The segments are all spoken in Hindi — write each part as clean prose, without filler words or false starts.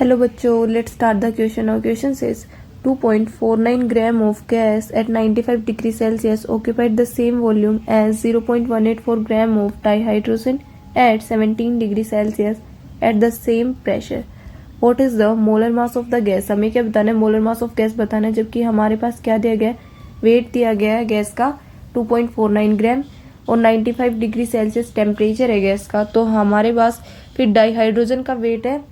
Hello बच्चों, let's start the question. Our question says 2.49 gram of gas at 95 degrees Celsius occupied the same volume as 0.184 gram of dihydrogen at 17 degrees Celsius at the same pressure. What is the molar mass of the gas? हमें क्या बताना है? मोलर मास ऑफ गैस बताना है, जबकि हमारे पास क्या दिया गया है? वेट दिया गया है गैस का 2.49 ग्राम और 95 डिग्री सेल्सियस टेम्परेचर है गैस का। तो हमारे पास फिर डाईहाइड्रोजन का वेट है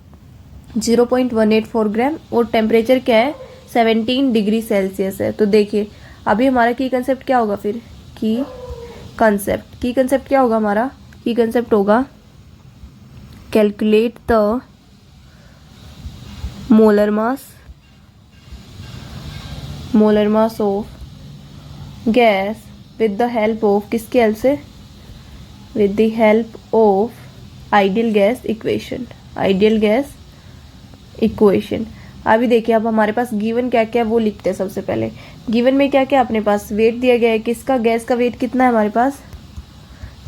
0.184 ग्राम और टेम्परेचर क्या है 17 डिग्री सेल्सियस है। तो देखिए अभी हमारा की कंसेप्ट क्या होगा, फिर की कंसेप्ट क्या होगा? हमारा की कंसेप्ट होगा calculate the molar mass of gas with the help of, किसके हेल्प से? With the help of ideal gas equation. अभी देखिए अब हमारे पास गिवन क्या क्या वो लिखते हैं। सबसे पहले गिवन में क्या क्या अपने पास वेट दिया गया है, किसका? गैस का वेट कितना है हमारे पास?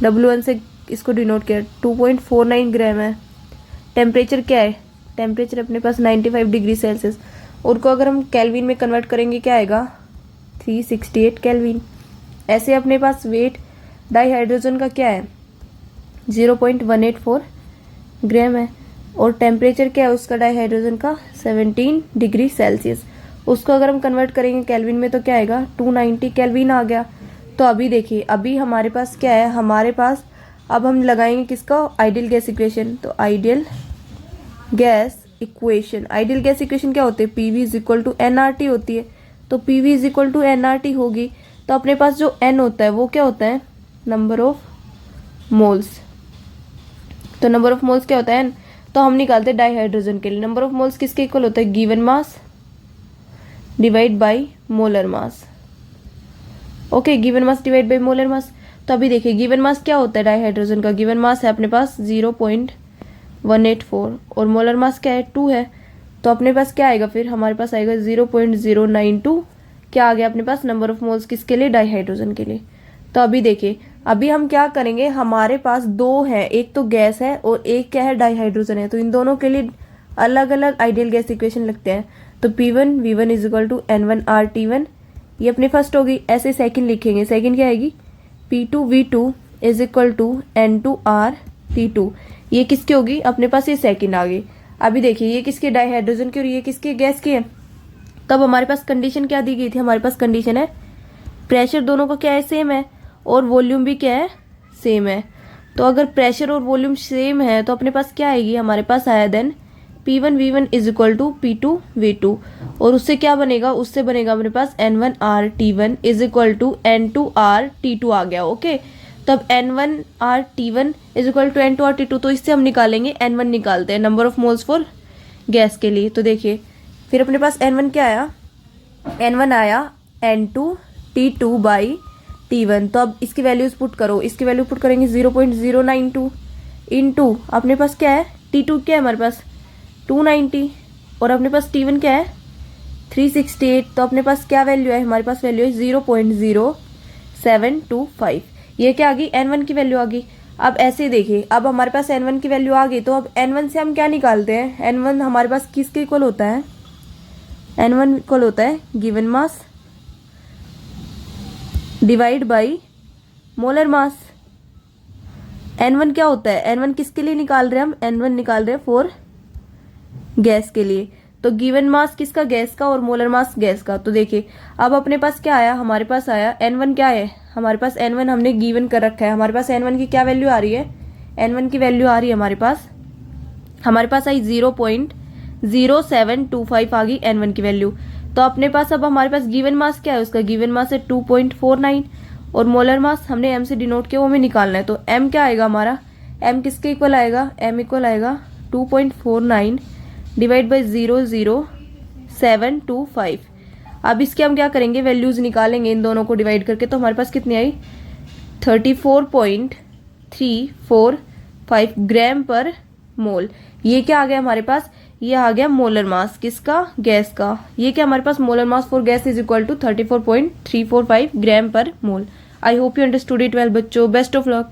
W1 से इसको डिनोट किया 2.49 ग्राम है। टेम्परेचर क्या है? टेम्परेचर अपने पास 95 डिग्री सेल्सियस, और को अगर हम केल्विन में कन्वर्ट करेंगे क्या आएगा? 368 केल्विन। ऐसे अपने पास वेट डाईहाइड्रोजन का क्या है? 0.184 ग्राम है, और टेम्परेचर क्या है उसका डाईहाइड्रोजन का? 17 डिग्री सेल्सियस। उसको अगर हम कन्वर्ट करेंगे केल्विन में तो क्या आएगा? 290 केल्विन आ गया। तो अभी देखिए अभी हमारे पास क्या है? हमारे पास अब हम लगाएंगे किसका? Ideal gas equation. तो आइडियल गैस इक्वेशन क्या होती है? PV is equal to NRT होती है। तो PV is equal to NRT होगी, तो अपने पास जो N होता है वो क्या होता है? Number of moles. तो नंबर ऑफ मोल्स क्या होता है? N। तो हम निकालते हैं डाईहाइड्रोजन के लिए नंबर ऑफ मोल्स किसके इक्वल होता है? Given mass divide by molar mass. Okay, given mass divide by molar mass. तो अभी देखिए गिवन मास क्या होता है डाईहाइड्रोजन का? गिवन मास है अपने पास 0.184 और मोलर मास क्या है? 2 है। तो अपने पास क्या आएगा फिर? हमारे पास आएगा 0.092। क्या आ गया अपने पास? नंबर ऑफ मोल्स किसके लिए? डाईहाइड्रोजन के लिए। तो अभी देखिए अभी हम क्या करेंगे, हमारे पास दो है, एक तो गैस है और एक क्या है? डाईहाइड्रोजन है। तो इन दोनों के लिए अलग अलग आइडियल गैस इक्वेशन लिखते हैं। तो P1 V1 is equal to N1R T1, ये अपनी फर्स्ट होगी। ऐसे सेकंड लिखेंगे, सेकंड क्या आएगी? P2 V2 is equal to N2R T2, ये किसकी होगी? अपने पास ये सेकंड आ गई। अभी देखिए ये किसके? डाईहाइड्रोजन की, और ये किसके? गैस की है। तब हमारे पास कंडीशन क्या दी गई थी? हमारे पास कंडीशन है प्रेशर दोनों का क्या है? सेम है, और वॉल्यूम भी क्या है? सेम है। तो अगर प्रेशर और वॉल्यूम सेम है तो अपने पास क्या आएगी? हमारे पास आया then P1 V1 is equal to P2 V2, और उससे क्या बनेगा? उससे बनेगा अपने पास N1R T1 is equal to N2R T2 आ गया। ओके, तब N1R T1 is equal to N2R T2, तो इससे हम निकालेंगे N1, निकालते हैं number of moles for gas के लिए। तो देखिए फिर अपने पास N1 क्या आया? N1 आया N2T2 बाई T1। तो अब इसकी वैल्यूज पुट करो, इसकी वैल्यू पुट करेंगे 0.092 इंटू अपने पास क्या है? T2 क्या है हमारे पास? 290, और अपने पास T1 क्या है? 368। तो अपने पास क्या वैल्यू है? हमारे पास वैल्यू है 0.0725। ये क्या आ गई? N1 की वैल्यू आ गई। अब ऐसे देखिए अब हमारे पास N1 की वैल्यू आ गई, तो अब N1 से हम क्या निकालते हैं? N1 हमारे पास किसके इक्वल होता है? N1 इक्वल होता है given mass divide by molar mass. N1 क्या होता है? N1 किसके लिए निकाल रहे हैं हम? N1 निकाल रहे हैं फॉर गैस के लिए। तो गिवन मास किसका? गैस का, और मोलर मास गैस का। तो देखिए अब अपने पास क्या आया? हमारे पास आया N1 क्या है? हमारे पास N1 हमने गिवन कर रखा है। हमारे पास N1 की क्या वैल्यू आ रही है? N1 की वैल्यू आ रही है हमारे पास आई 0.0725 आ गई N1 की वैल्यू। तो अपने पास अब हमारे पास गिवन मास क्या है? उसका गिवन मास है 2.49, और मोलर मास हमने M से डिनोट किया, वो हमें निकालना है। तो M क्या आएगा हमारा? M किसके इक्वल आएगा? M इक्वल आएगा 2.49 डिवाइड बाई 0.0725। अब इसके हम क्या करेंगे? वैल्यूज निकालेंगे इन दोनों को डिवाइड करके। तो हमारे पास कितनी आई? 34.345 ग्राम पर मोल। ये क्या आ गया हमारे पास? ये आ गया मोलर मास किसका? गैस का। ये क्या हमारे पास? Molar mass for gas is equal to 34.345 gram per mole. I hope you understood it well बच्चों। Best of luck.